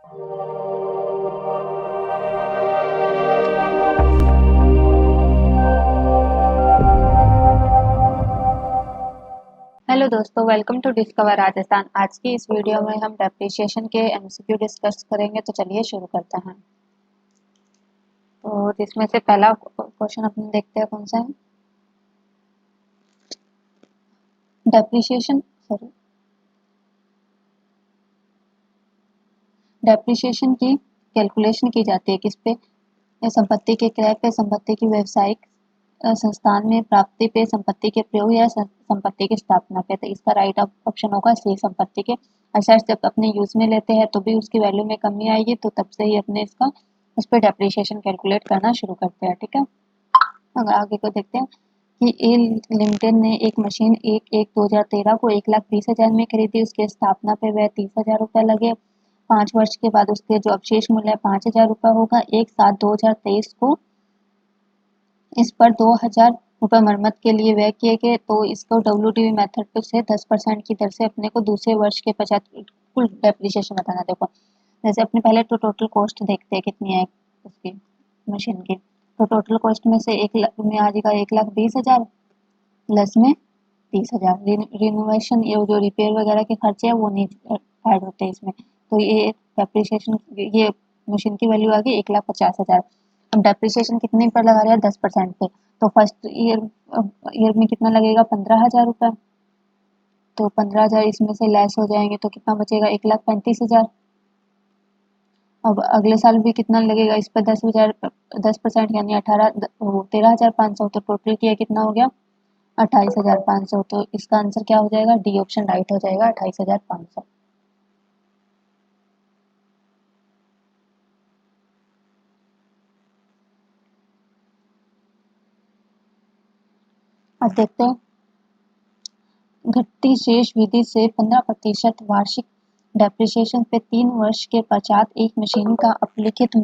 Hello दोस्तों, welcome to discover Rajasthan. आज की इस वीडियो में हम डेप्रिसिएशन के एमसीक्यू डिस्कस करेंगे। तो चलिए शुरू करते हैं। तो जिसमें से पहला क्वेश्चन अपने देखते हैं कौन सा है। डेप्रिसिएशन सॉरी डेप्रिसिएशन की कैलकुलेशन की जाती है किस पे? संपत्ति के क्रय पे, संपत्ति की व्यावसायिक संस्थान में प्राप्ति पे, संपत्ति के प्रयोग या संपत्ति की स्थापना पे। तो इसका राइट ऑप्शन होगा सी, संपत्ति के असेट्स जब अपने यूज में लेते हैं तो भी उसकी वैल्यू में कमी आएगी, तो तब से ही अपने इसका उस पर डेप्रिसिएशन कैलकुलेट करना शुरू करते हैं। ठीक है, अगर आगे को देखते हैं कि ए लिमिटेड ने एक मशीन 1/1/2013 को 1,20,000 में खरीदी। उसके स्थापना पे वह 30,000 रुपये लगे। 5 वर्ष के बाद उसके जो अवशेष मूल्य 5,000 रुपये होगा। 1/7/2023 को इस पर 2,000 रुपये मरम्मत के लिए व्यय किए गए। तो इसको डब्ल्यूडीवी मेथड से 10% की दर से अपने को दूसरे वर्ष के पश्चात कुल डेप्रिसिएशन बताना। देखो, जैसे अपने पहले तो टोटल कॉस्ट देखते हैं कितनी है उसकी मशीन की। तो टोटल कॉस्ट में से 1,00,000 में आ जाएगा 1,20,000 प्लस में 30,000। रिनोवेशन ये जो रिपेयर वगैरह के खर्चे हैं वो नहीं ऐड होते इसमें। तो ये डेप्रिसिएशन, ये मशीन की वैल्यू आ गई 1,50,000। अब डेप्रिसिएशन कितने पर लगा रहे हैं? 10% पे। तो फर्स्ट ईयर में कितना लगेगा? 15,000 रुपये। तो 15,000 इसमें से लेस हो जाएंगे तो कितना बचेगा? 1,35,000। अब अगले साल भी कितना लगेगा इस पर? 10% यानी 13,500। तो टोटल किया कितना हो गया? 28,500। तो इसका आंसर क्या हो जाएगा? डी ऑप्शन राइट हो जाएगा, 28,500। अब देखते हैं, घटती शेष विधि से 15% वार्षिक डेप्रिसिएशन पे 3 वर्ष के पश्चात एक मशीन का अपलिखित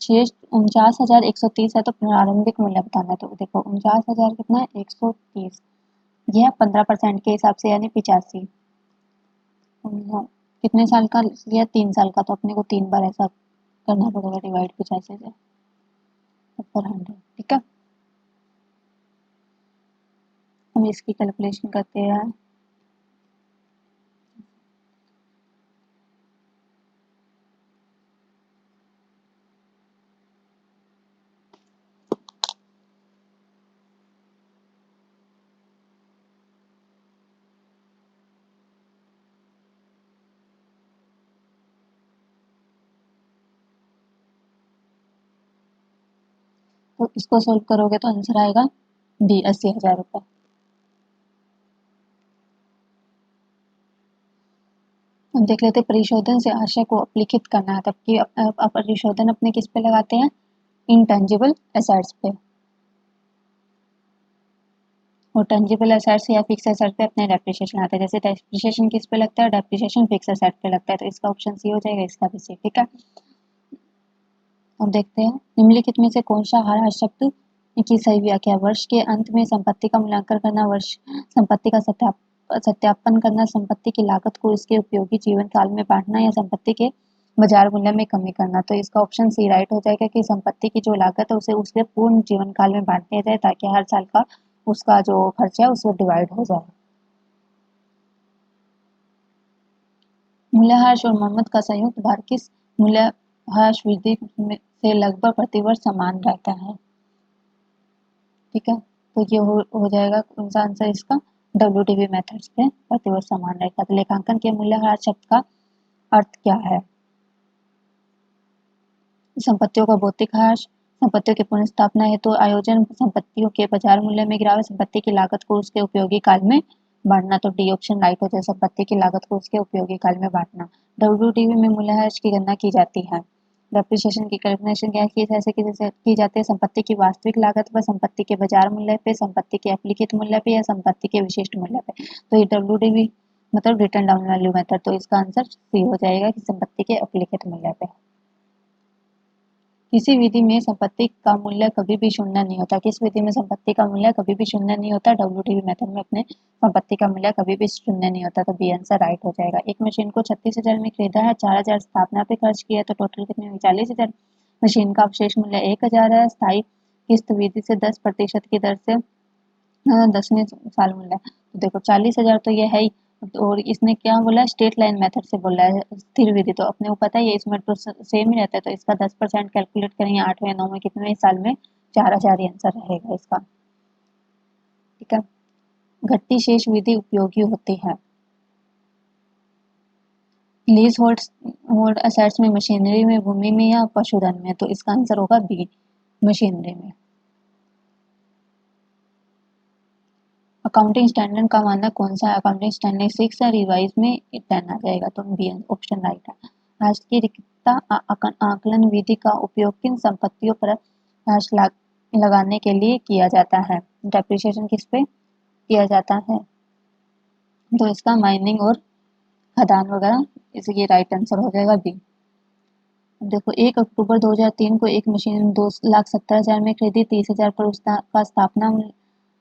शेष 49,130 है। तो प्रारंभिक मूल्य बताना है। तो देखो 49,000 कितना है? 130। यह 15% के हिसाब से यानी 85। कितने साल का लिया? 3 साल का। तो अपने को 3 बार ऐसा करना पड़ेगा डिवाइड 85 से ऊपर 100। ठीक है, हम इसकी कैलकुलेशन करते हैं। तो इसको सोल्व करोगे तो आंसर आएगा बी, 80,000 रुपये। अब देख लेते परिशोधन से आशय को अपलिखित करना है। तब कि परिशोधन अपने किस पे लगाते हैं? इनटेंजिबल एसेट्स पे। और टेंजिबल एसेट्स या फिक्स एसेट पे अपने डेप्रिसिएशन आते हैं। जैसे डेप्रिसिएशन किस पे लगता है? डेप्रिसिएशन फिक्स एसेट पे लगता है। तो इसका ऑप्शन सी हो जाएगा, इसका भी सी। ठीक है, अब देखते हैं निम्नलिखित में से कौन सा ह्रास शब्द की सही व्याख्या? वर्ष के अंत में संपत्ति का मूल्यांकन करना, वर्ष संपत्ति का सत्यापन करना, संपत्ति की लागत को इसके उपयोगी जीवन काल में बांटना, या संपत्ति के बाजार मूल्य में कमी करना। तो इसका ऑप्शन सी राइट हो जाएगा कि संपत्ति की जो लागत है उसे उसके पूर्ण जीवन काल में बांट दिया जाए, ताकि हर साल का उसका जो खर्चा है उसको डिवाइड हो जाए। मूल्यह्रास और मरम्मत का संयुक्त भार किस मूल्यह्रास विधि से लगभग प्रतिवर्ष समान रहता है? ठीक है, तो ये हो जाएगा कौन सा आंसर इसका? डब्ल्यूडीवी मेथड्स पे प्रतिवर्ष समान रहेगा। तो लेखांकन के मूल्यह्रास शब्द का अर्थ क्या है? संपत्तियों का भौतिक ह्रास, संपत्तियों की पुनर्स्थापना हेतु आयोजन, संपत्तियों के बाजार मूल्य में गिरावट, संपत्ति की लागत को उसके उपयोगी काल में बांटना। तो डी ऑप्शन राइट हो जाए, संपत्ति की लागत को उसके उपयोगी काल में बांटना। डब्ल्यूडीवी में मूल्यह्रास की गणना की जाती है। डेप्रिसिएशन की कैलकुलेशन क्या की जैसे की जाती है? संपत्ति की वास्तविक लागत पर, संपत्ति के बाजार मूल्य पे, संपत्ति के एप्लीकेट मूल्य पे, या संपत्ति के विशिष्ट मूल्य पे। तो ये डब्ल्यूडीवी मतलब रिटर्न डाउन वैल्यू मेथड। तो इसका आंसर सी हो जाएगा कि संपत्ति के एप्लीकेट मूल्य पे। किसी विधि में संपत्ति का मूल्य कभी भी शून्य नहीं होता। किस विधि में संपत्ति का मूल्य कभी भी शून्य नहीं होता? WTV मेथड में अपने संपत्ति का मूल्य कभी भी शून्य नहीं होता। तो बी आंसर राइट हो जाएगा। एक मशीन को 36,000 में खरीदा है, 4,000 स्थापना पे खर्च किया, तो टोटल कितनी हुई? 40,000। मशीन का अवशेष मूल्य 1,000 है। स्थायी किस्त विधि से 10% की दर से 10वें साल मूल्य, तो देखो 40,000 तो ये है ही। और इसने क्या बोला है? स्ट्रेट लाइन मेथड से बोला है, स्थिर विधि। तो अपने को पता ही है इसमें तो सेम ही रहता है, तो इसका 10% कैलकुलेट करेंगे 8वें 9वें कितने साल में? 4,000 ही आंसर रहेगा इसका। ठीक है। घटती शेष विधि उपयोगी होती है। लीज होल्ड असेट्स में, मशीनरी में, भूमि में या पशुधन में, तो इसका आंसर होगा बी, मशीनरी में। अकाउंटिंग स्टैंडर्ड का मानक कौन सा है? अकाउंटिंग स्टैंडर्ड 6 है, रिवाइज में 10 आ जाएगा, तो बी ऑप्शन राइट है। राष्ट्र की रिक्तता आकलन विधि का उपयोग किन संपत्तियों पर राष्ट्र लगाने के लिए किया जाता है? डेप्रिसिएशन किस पे किया जाता है? तो इसका माइनिंग और खदान वगैरह, इसलिए राइट आंसर हो जाएगा बी। देखो 1 अक्टूबर 2003 को एक मशीन 2,70,000 में खरीदी, 30,000 पर उसका स्थापना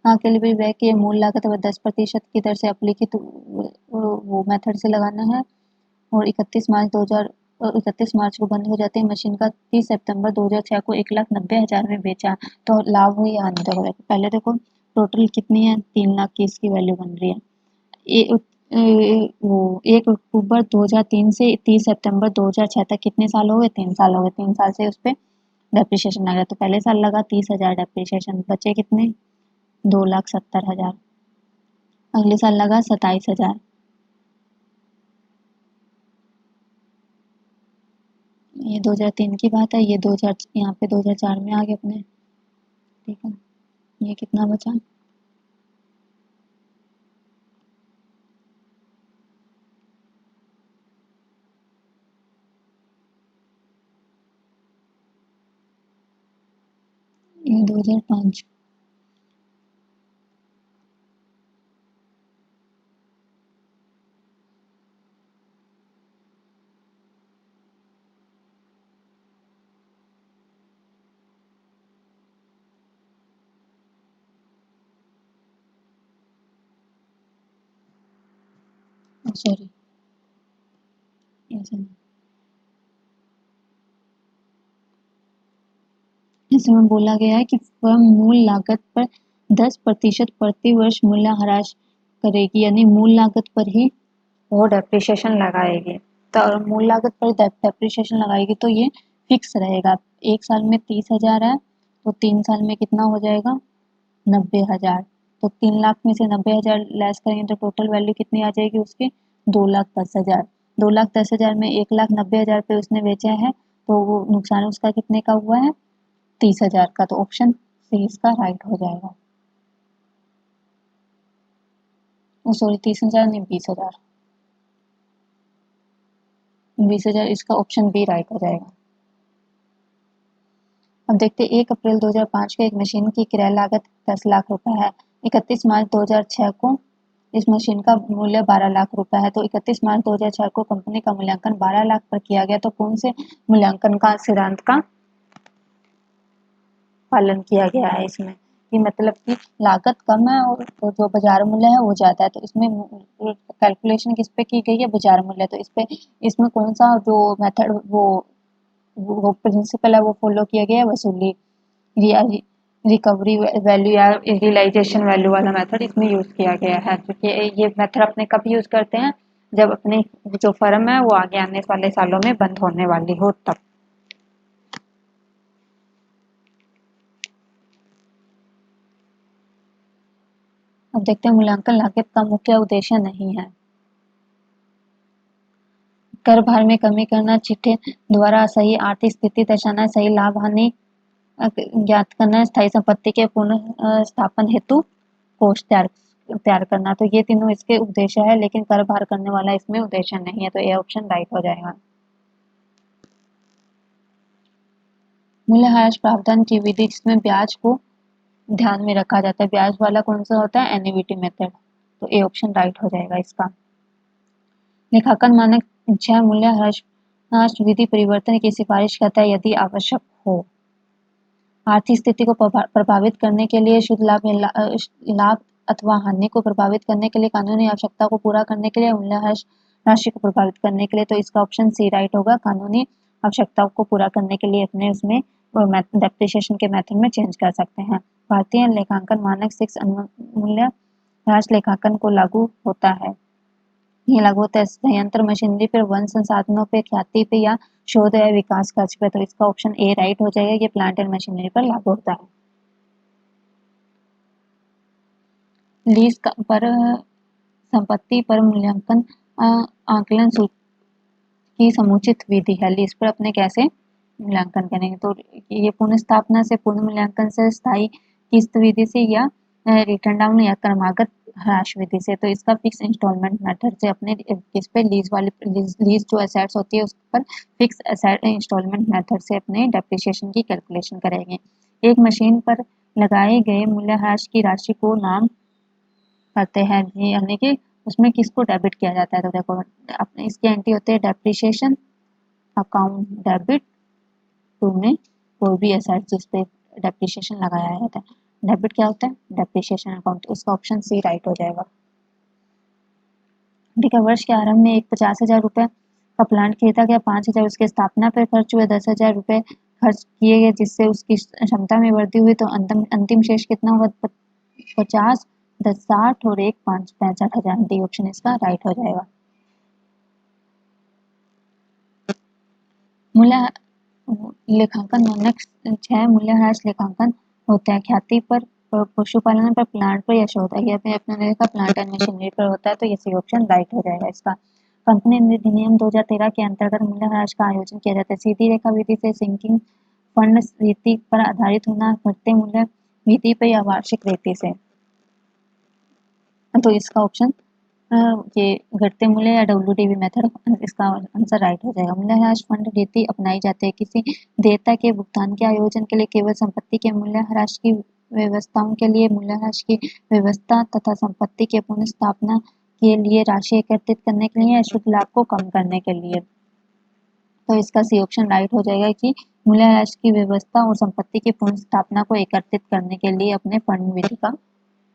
के लिए भी व्यय किए, मूल लागत व 10% की दर से अपलिखित वो मेथड से लगाना है। और 31 मार्च को बंद हो जाती है। मशीन का 30 सितंबर 2006 को 1,90,000 में बेचा, तो लाभ हुई या हानि? देखो पहले देखो टोटल कितनी है? 3 लाख की इसकी वैल्यू बन रही है। वो 1 अक्टूबर 2003 से 30 सितंबर 2006 तक कितने साल हो गए? 3 साल हो गए। 3 साल से उस पर डेप्रिसिएशन लगा, तो पहले साल लगा 30,000 डेप्रिसिएशन, बचे कितने? 2,70,000। अगले साल लगा 27,000। ये 2003 की बात है, ये 2000 यहाँ पे 2004 में आ गए अपने। ठीक है, ये कितना बचा? ये 2005। सॉरी, ऐसे नहीं। इसमें बोला गया है कि फर्म मूल लागत पर 10% प्रति वर्ष मूल्यह्रास करेगी, यानी मूल लागत पर ही वो डेप्रिसिएशन लगाएगी। तो मूल लागत पर डेप्रिसिएशन लगाएगी तो ये फिक्स रहेगा। एक साल में 30,000 है, तो 3 साल में कितना हो जाएगा? 90,000। तो 3 लाख में से 90,000 लेस करेंगे तो टोटल वैल्यू कितनी आ जाएगी उसकी? 2,10,000। 2,10,000 में 1,90,000 पे उसने बेचा है, तो वो नुकसान उसका कितने का हुआ है? 30,000 का। तो ऑप्शन सी इसका राइट हो जाएगा। सॉरी, 30,000 नहीं, 20,000। 20,000 इसका ऑप्शन बी राइट हो जाएगा। अब देखते 1 अप्रैल 2005 को एक मशीन की क्रय लागत 10 लाख रुपए है। 31 मार्च 2006 को इस मशीन का मूल्य 12 लाख रुपए है। तो 31 मार्च 2006 को कंपनी का मूल्यांकन 12 लाख पर किया गया, तो कौन से मूल्यांकन का सिद्धांत का पालन किया गया है इसमें? कि मतलब कि लागत कम है और तो जो बाजार मूल्य है वो ज्यादा है, तो इसमें कैलकुलेशन किस पे की गई है? बाजार मूल्य। तो इस पे इसमें कौन सा जो मेथड वो प्रिंसिपल है वो फॉलो किया गया है? वसूली रिकवरी वैल्यू या रियलाइजेशन वैल्यू वाला मेथड इसमें यूज किया गया है। क्योंकि ये मेथड अपने कब यूज करते हैं? जब अपनी जो फर्म है वो आगे आने वाले सालों में बंद होने वाली हो तब। अब देखते हैं मूल्यांकन लागत का मुख्य उद्देश्य नहीं है। कर भार में कमी करना, चिट्ठे द्वारा सही आर्थिक स्थिति दर्शाना, सही लाभ हानि ज्ञात करना, स्थायी संपत्ति के पुनः स्थापन हेतु कोष तैयार तैयार करना। तो ये तीनों इसके उद्देश्य है, लेकिन कर भार करने वाला इसमें उद्देश्य नहीं है, तो ये ऑप्शन राइट हो जाएगा। मूल्यह्रास प्रावधान की विधि जिसमें ब्याज को ध्यान में रखा जाता है, ब्याज वाला कौन सा होता है? Annuity method. तो ए ऑप्शन राइट हो जाएगा इसका। लेखांकन मानक 6 मूल्यह्रास विधि परिवर्तन की सिफारिश करता है यदि आवश्यक हो। आर्थिक स्थिति को प्रभावित करने के लिए, शुद्ध लाभ अथवा हानि को प्रभावित करने के लिए, कानूनी आवश्यकता को पूरा करने के लिए, मूल्यह्रास राशि को प्रभावित करने के लिए। तो इसका ऑप्शन सी राइट होगा। कानूनी आवश्यकताओं को पूरा करने के लिए अपने उसमें डेप्रिसिएशन के मेथड में चेंज कर सकते हैं। भारतीय लेखांकन मानक 6 मूल्यह्रास लेखांकन को लागू होता है। ये लागू होता है संयंत्र मशीनरी पर, वन संसाधनों पे, ख्याति पे या शोध या विकास खर्च पे। तो इसका ऑप्शन ए राइट हो जाएगा। ये प्लांट एंड मशीनरी पर लागू होता है। लीज पर संपत्ति पर मूल्यांकन आकलन की समुचित विधि है। लीज पर अपने कैसे मूल्यांकन करेंगे? तो ये पुनः स्थापना से, पूर्ण मूल्यांकन से, स्थायी किस्त विधि से, या रिटर्न डाउन या क्रमागत ह्रास विधि से। तो इसका फिक्स इंस्टॉलमेंट मेथड से अपने किस पे लीज जो एसेट्स होती है उस पर फिक्स एसेट इंस्टॉलमेंट मेथड से अपने डेप्रिसिएशन की कैलकुलेशन करेंगे। एक मशीन पर लगाए गए मूल्यह्रास की राशि को नाम करते हैं, यानी कि उसमें किसको डेबिट किया जाता है। तो देखो अपने इसके एंट्री होते हैं डेप्रिसिएशन अकाउंट डेबिट टू में कोई भी एसेट जिस पे डेप्रिसिएशन लगाया जाता है। डेबिट क्या होता है? Depreciation account. इसका ऑप्शन सी राइट हो जाएगा। ठीक है। वर्ष के आरंभ में एक 50,000 रुपये का प्लांट खरीदा गया, 5,000 उसके स्थापना पर खर्च हुए, 10,000 रुपये खर्च किए गए जिससे उसकी क्षमता में वृद्धि हुई। तो अंतिम शेष कितना हुआ? 50, 10, 60 और 1, 5, 65,000। डी ऑप्शन इसका राइट हो जाएगा। मूल्य लेखांकन मानक 6 मूल्यह्रास लेखांकन होता है। ख्याति पर, पशुपालन पर, प्लांट पर या शोध या फिर अपने देखा प्लांट एंड मशीनरी पर होता है। तो ये सी ऑप्शन राइट हो जाएगा इसका। कंपनी अधिनियम 2013 के अंतर्गत मूल्यह्रास का आयोजन किया जाता है। सीधी रेखा विधि से, सिंकिंग फंड रीति पर आधारित होना, घटते मूल्य विधि पर या वार्षिक रीति से। तो इसका ऑप्शन ये घटते मूल्य या WDV मेथड, इसका आंसर राइट हो जाएगा। मूल्यह्रास फंड रीति अपनाई जाती है किसी देयता के भुगतान के आयोजन के लिए, केवल संपत्ति के मूल्यह्रास की व्यवस्थाओं के लिए, मूल्यह्रास की व्यवस्था तथा संपत्ति के पुनर्स्थापना के लिए, राशि एकत्रित करने के लिए या शुद्ध लाभ को कम करने के लिए। तो इसका सी ऑप्शन राइट हो जाएगा कि मूल्यह्रास की व्यवस्था और संपत्ति की पुनर्स्थापना को एकत्रित करने के लिए अपने फंड विधि का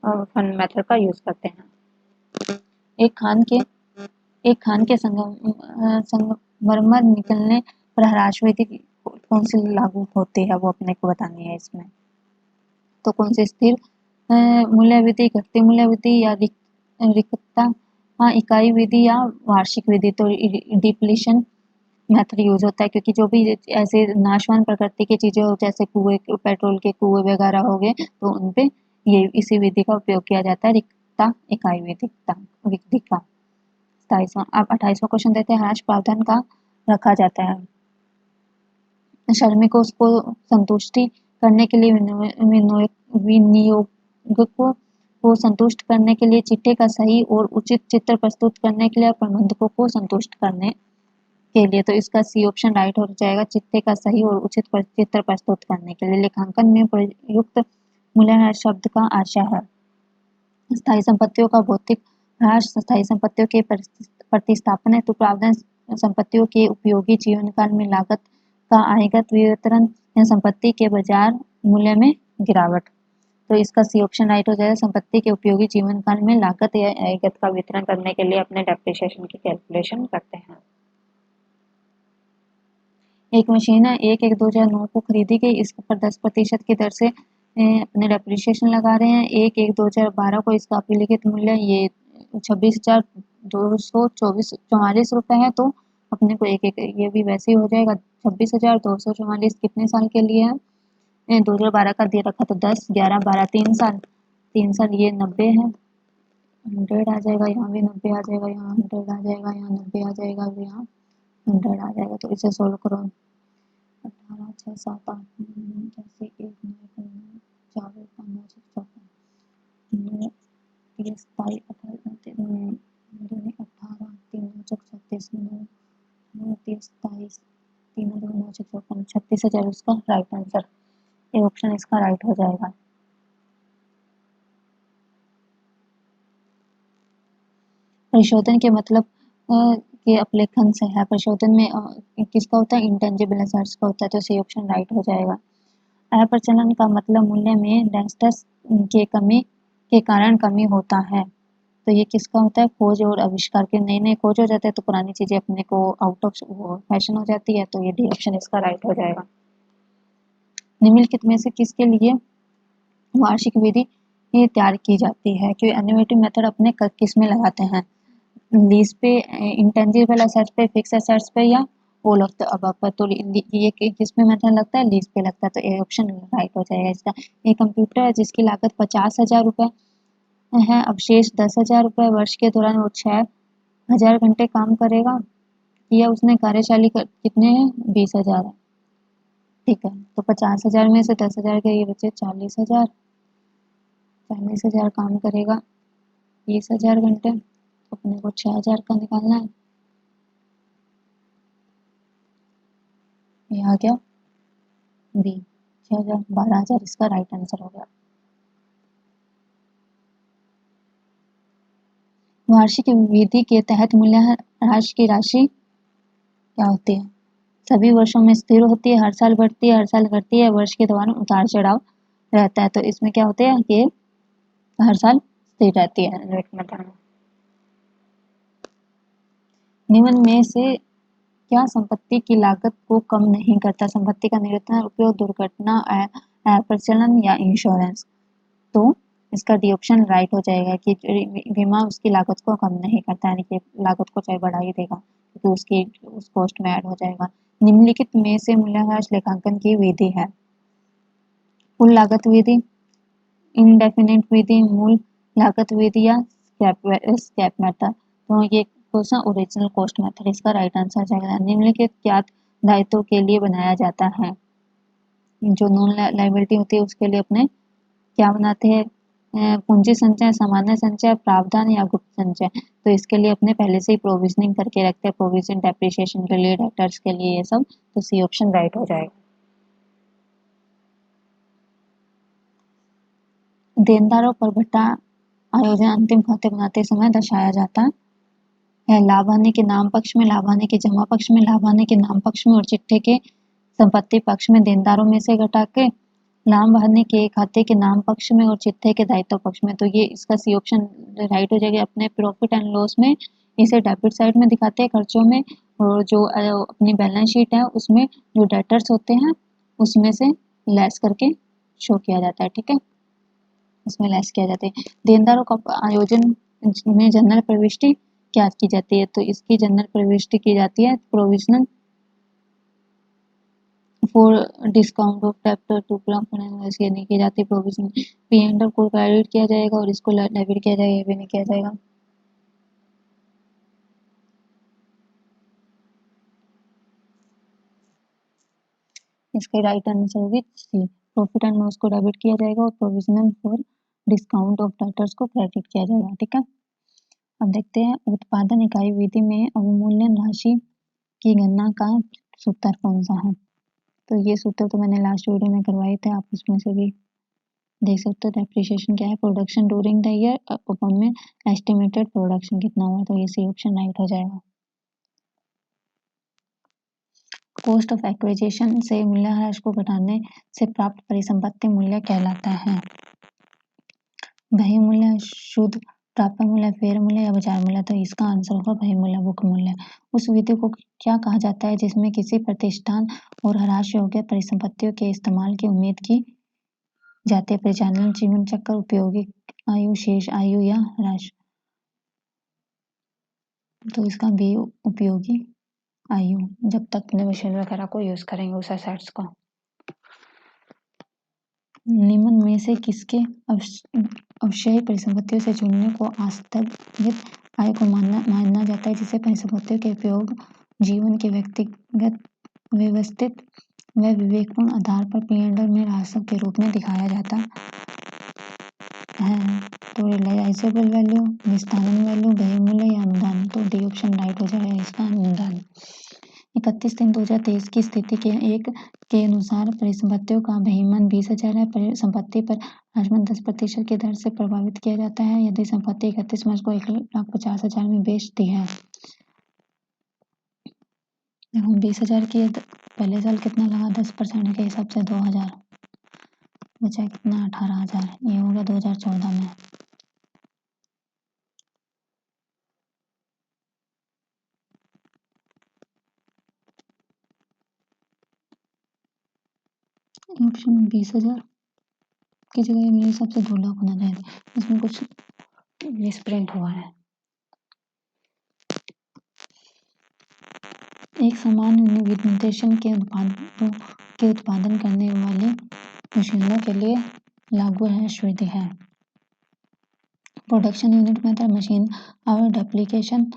फंड मेथड का यूज करते हैं। एक खान के संगमरमर निकलने पर ह्रास विधि कौन सी लागू होती है, वो अपने को बतानी है इसमें। तो कौन सी? स्थिर मूल्य विधि, घटती मूल्य विधि या रिक्तता इकाई विधि या वार्षिक विधि। तो डिप्लीशन मेथड यूज होता है क्योंकि जो भी ऐसे नाशवान प्रकृति की चीजें हो, जैसे कुएं, पेट्रोल के कुएं वगैरह हो गए, तो उनपे ये इसी विधि का उपयोग किया जाता है, रिक्तता इकाई विधि का। 27वां। अब 28वां क्वेश्चन देते हैं। ह्रास प्रावधान का रखा जाता है श्रमिकों को संतुष्टि करने के लिए, विनियोगकों को संतुष्ट करने के लिए, चिट्ठे का सही और उचित चित्र प्रस्तुत करने के लिए, प्रबंधकों को संतुष्ट करने के लिए। तो इसका सी ऑप्शन राइट हो जाएगा। चिट्ठे का सही और उचित चित्र प्रस्तुत करने के लिए। लेखांकन में प्रयुक्त मूल्यह्रास शब्द का आशय है स्थायी संपत्तियों का भौतिक ह्रास, स्थायी संपत्तियों के प्रतिस्थापन हेतु प्रावधान, संपत्तियों के उपयोगी जीवन काल में लागत का आयगत वितरण या संपत्ति के बाजार मूल्य में गिरावट। तो इसका सी ऑप्शन राइट हो जाएगा। संपत्ति के उपयोगी जीवन काल में लागत या आयगत का वितरण करने के लिए अपने डेप्रिसिएशन की कैलकुलेशन करते हैं। एक मशीन है 1/1/2009 को खरीदी गई, इस पर 10% की दर से अपने डेप्रिसिएशन लगा रहे हैं। 1/1/2012 को इसका अभिलिखित मूल्य ये 26,244 रुपए है। तो अपने को एक ये भी वैसे ही हो जाएगा। 26,244 कितने साल के लिए है? 2012 का दे रखा, तो 10, 11, 12, 3 साल। 3 साल ये 90 है, 100 आ जाएगा, यहाँ भी 90 आ जाएगा, यहाँ 100 आ जाएगा, यहाँ 90 आ जाएगा, यहाँ 100 आ जाएगा। तो इसे सोल्व करो। 18, 6, 7, 8, 9, 10, 1, 9, 4, 5, 9, 6, 7, 30, 22, 18, 36, 36,000 उसका राइट आंसर। ये ऑप्शन इसका राइट हो जाएगा। परिशोधन के मतलब के अपलेखन से है। प्रशोधन में किसका होता है? इंटेंजिबल एसेट्स का होता है, तो सी ऑप्शन राइट हो जाएगा। अप्रचलन का मतलब मूल्य में डैशडस के कमी के कारण कमी होता है, तो ये किसका होता है? खोज और आविष्कार के नए नए खोज हो जाते हैं तो पुरानी चीजें अपने को आउट ऑफ फैशन हो जाती है, तो ये डी ऑप्शन इसका राइट हो जाएगा। निम्नलिखित में से किसके लिए वार्षिक विधि ये तैयार की जाती है? कि एन्युएटिव मेथड अपने किस में लगाते हैं? लीज पे, इंटेंजिबल एसेट्स पे, फिक्स एसेट्स पे, या ऑल ऑफ द अबव पर? तो ये किस पे मेथड लगता है? लीज पे लगता है, तो ए ऑप्शन राइट हो जाएगा इसका। एक कंप्यूटर है जिसकी लागत 50,000 रुपये है, अब शेष 10,000 रुपये, वर्ष के दौरान वो 6,000 घंटे काम करेगा, या उसने कार्यशाली कितने हैं? 20,000 है, ठीक है। तो 50,000 में से 10,000 के ये बचे 40,000, 40,000 काम करेगा 20,000 घंटे, तो अपने को 6,000 का निकालना है। ये आ गया बी, 6,000, 12,000 इसका राइट आंसर हो गया। वार्षिक विधि के तहत मूल्यह्रास की राशि क्या होती है? सभी वर्षों में स्थिर होती है, हर साल बढ़ती है, हर साल घटती है, वर्ष के दौरान उतार चढ़ाव रहता है, तो इसमें क्या होते हैं? ये हर साल स्थिर रहती है रेट मेथड में। निम्न में से क्या संपत्ति की लागत को कम नहीं करता? संपत्ति का निरंतर उपयोग, दुर्घटना, प्रचलन या इंश्योरेंस? तो इसका डी ऑप्शन राइट हो जाएगा कि बीमा उसकी लागत को कम नहीं करता, यानी कि लागत को चाहे बढ़ा ही देगा क्योंकि उसकी उस कॉस्ट में ऐड हो जाएगा। निम्नलिखित में से मूल्यह्रास लेखांकन की विधि है? कुल लागत विधि, इंडेफिनिट विधि, मूल लागत विधि, या स्क्रैप मेथड? तो ये क्वेश्चन ओरिजिनल कॉस्ट मेथड इसका राइट आंसर जाएगा। निम्नलिखित ज्ञात दायित्वों के लिए बनाया जाता है? जो नॉन लायबिलिटी होती है उसके लिए अपने क्या बनाते हैं? पूंजी संचय, सामान्य संचय, प्रावधान या गुप्त संचय? तो इसके लिए अपने पहले से ही प्रोविजनिंग करके रखते हैं, प्रोविजन डेप्रिसिएशन के लिए, डेटर्स के लिए, ये सब, तो सी ऑप्शन राइट हो जाएगा। देनदारों पर भट्टा आयोजन अंतिम खाते बनाते समय दर्शाया जाता है। लाभ हानि के नाम पक्ष में, लाभ हानि के जमा पक्ष में, लाभ हानि के नाम पक्ष में और चिट्ठे के संपत्ति पक्ष में, देनदारों में से घटा के लाभ हानि के खाते के नाम पक्ष में और चिट्ठे के दायित्व पक्ष में। तो ये इसका सी ऑप्शन राइट हो जाएगा। अपने प्रॉफिट एंड लॉस में इसे डेबिट साइड में दिखाते हैं खर्चों में, और जो अपनी बैलेंस शीट है उसमें जो डेटर्स होते हैं उसमें से लेस करके शो किया जाता है, ठीक है, उसमें लेस किया जाता है। देनदारों का आयोजन में जनरल प्रविष्टि क्या की जाती है? तो इसकी जनरल प्रविष्टि की जाती है प्रोविजनल फॉर डिस्काउंट ऑफ डेब्ट टू फाइनेंस, ये नहीं की जाती। प्रोविजन पी एंड एल को क्रेडिट किया जाएगा और इसको डेबिट किया जाएगा, ये भी नहीं किया जाएगा। इसका राइट आंसर होगी सी, प्रॉफिट एंड लॉस को डेबिट किया जाएगा और provisional for discount of debtors को क्रेडिट किया जाएगा, ठीक है। अब देखते हैं उत्पादन इकाई विधि में अवमूल्यन राशि की गणना का सूत्र कौन सा है? तो ये सूत्र तो मैंने लास्ट वीडियो में करवाए थे, आप उसमें से भी देख सकते हो। डेप्रिसिएशन क्या है? Production during the year upon में एस्टिमेटेड प्रोडक्शन कितना हुआ, तो ये सी ऑप्शन राइट हो जाएगा। कॉस्ट ऑफ एक्विजिशन से मूल्यह्रास को घटाने से प्राप्त परिसंपत्ति मूल्य कहलाता है? बही मूल्य, शुद्ध प्राप्य मूल्य, फेयर मूल्य या बाजार मूल्य? तो इसका आंसर होगा बही मूल्य, बुक मूल्य। उस विधि को क्या कहा जाता है जिसमें किसी प्रतिष्ठान और ह्रास योग्य परिसंपत्तियों के इस्तेमाल की उम्मीद की जाती है? परिचालन जीवन चक्र, उपयोगी आयु, शेष आयु या ह्रास? तो इसका बी, उपयोगी आयु, जब तक अपने मशीन वगैरह को यूज करेंगे उस एसेट्स को। निम्न में से किसके अवशयी परिसंपत्तियों से जुड़ने को आस्थगित आय को माना जाता है, जिसे परिसंपत्तियों के उपयोग जीवन के व्यक्तिगत, व्यवस्थित व विवेकपूर्ण आधार पर पी&एल में राजस्व के रूप में दिखाया जाता है? तो रियलाइजेबल वैल्यू, निस्तारण वैल्यू, बही मूल्य या अनुदान? तो डी ऑप्शन राइट हो जाएगा इसका, अनुदान। 31/3/2023 की स्थिति के एक के अनुसार परिसंपत्तियों का बहिर्मान 20,000 है। परिसंपत्ति पर राजस्व 10% की दर से प्रभावित किया जाता है यदि संपत्ति 31 मार्च को 1,50,000 में बेच दी है। देखो 20,000 की पहले साल कितना लगा, 10% के हिसाब से 2,000 बचा कितना, 18,000। ये हो गया 2014 में। ऑप्शन 20,000 की जगह मेरे हिसाब से 2 लाख होना चाहिए, इसमें कुछ मिसप्रिंट हुआ है। एक समान विनिर्देशन के उत्पादन करने वाले मशीनों के लिए लागू है शुद्ध है। Production unit method machine our duplication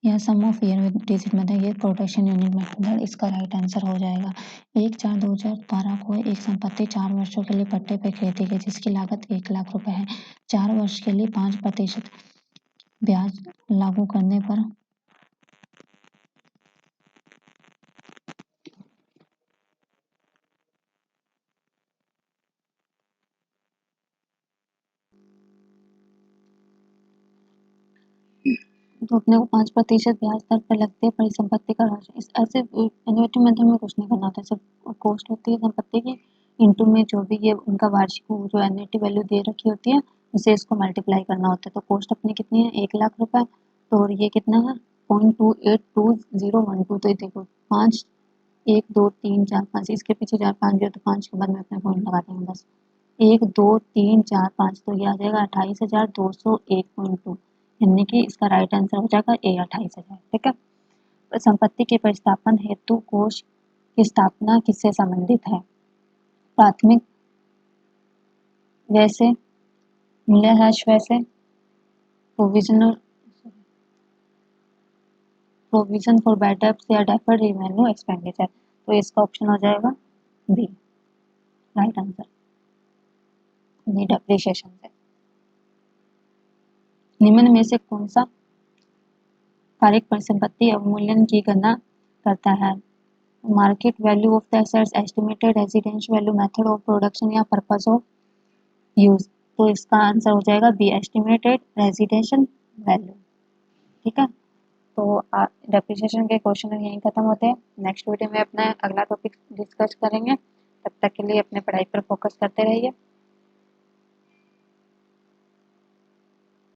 या सम ऑफ ईयर डिजिट मेथड, ये प्रोडक्शन यूनिट मेथड इसका राइट आंसर हो जाएगा। 1/4/2012 को एक संपत्ति 4 वर्षों के लिए पट्टे पर खरीदी गई जिसकी लागत 1 लाख रुपए है। 4 वर्ष के लिए 5% ब्याज लागू करने पर तो अपने को 5% ब्याज दर पर लगती है परिसंपत्ति का राशि। इस ऐसे एन्युटी मेथड में कुछ नहीं करना होता है, सिर्फ कॉस्ट होती है संपत्ति की इंटू में जो भी ये उनका वार्षिक जो एन्युटी वैल्यू दे रखी होती है उसे इसको मल्टीप्लाई करना होता है। तो कॉस्ट अपनी कितनी है, 1 लाख रुपए, तो ये कितना है 0.282012। तो ये देखो 5 1 2 3 4 5, इसके पीछे 4 5 भी है तो 5 के बाद में अपने पॉइंट लगा देंगे बस। 1 2 3 4 5, तो ये आ जाएगा 28,201.2, यानी कि इसका राइट आंसर हो जाएगा ए 28,000। ठीक है। संपत्ति के प्रतिस्थापन हेतु कोष की स्थापना किससे संबंधित है, प्राथमिक व्यय से, मूल्यह्रास व्यय से, provisional provision for bad debts या डेफर्ड रेवेन्यू एक्सपेंडिचर। तो इसका ऑप्शन हो जाएगा बी, राइट आंसर, डेप्रिसिएशन से। निम्न में से कौन सा कारक परिसंपत्ति अवमूल्यन की गणना करता है, market value of the assets, estimated residential value, method of production या पर्पस ऑफ यूज। तो इसका आंसर हो जाएगा बी, एस्टिमेटेड रेजिडेंशियल वैल्यू। ठीक है। तो डेप्रिसिएशन के क्वेश्चन यहीं खत्म होते हैं। नेक्स्ट वीडियो में अपना अगला टॉपिक डिस्कस करेंगे। तब तक के लिए अपने पढ़ाई पर फोकस करते रहिए।